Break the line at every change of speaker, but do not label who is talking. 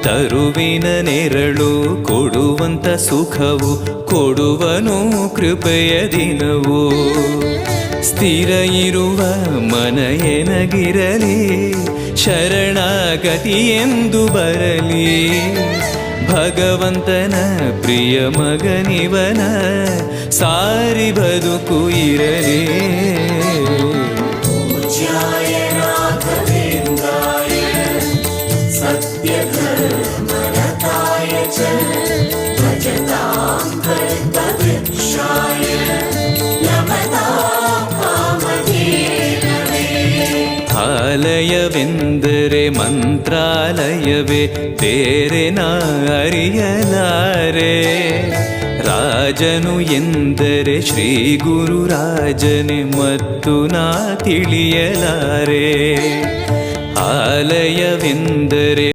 ತರುವಿನ ನೆರಳು ಕೊಡುವಂತ ಸುಖವು ಕೊಡುವನು ಕೃಪೆಯ ದಿನವು. ಸ್ಥಿರ ಇರುವ ಮನ ಎನಗಿರಲಿ, ಶರಣಾಗತಿ ಎಂದು ಬರಲಿ. ಭಗವಂತನ ಪ್ರಿಯ ಮಗನಿವನ ಸಾರಿ ಬದುಕು ಇರಲಿ. ಆಲಯವೆಂದರೆ ಮಂತ್ರಾಲಯವೇ, ಬೇರೆ ನಾ ಅರಿಯಲಾರೆ. ರಾಜನು ಎಂದರೆ ಶ್ರೀ ಗುರು ರಾಜನೇ, ಮತ್ತು ನಾ ತಿಳಿಯಲಾರೆ. ಆಲಯವೆಂದರೆ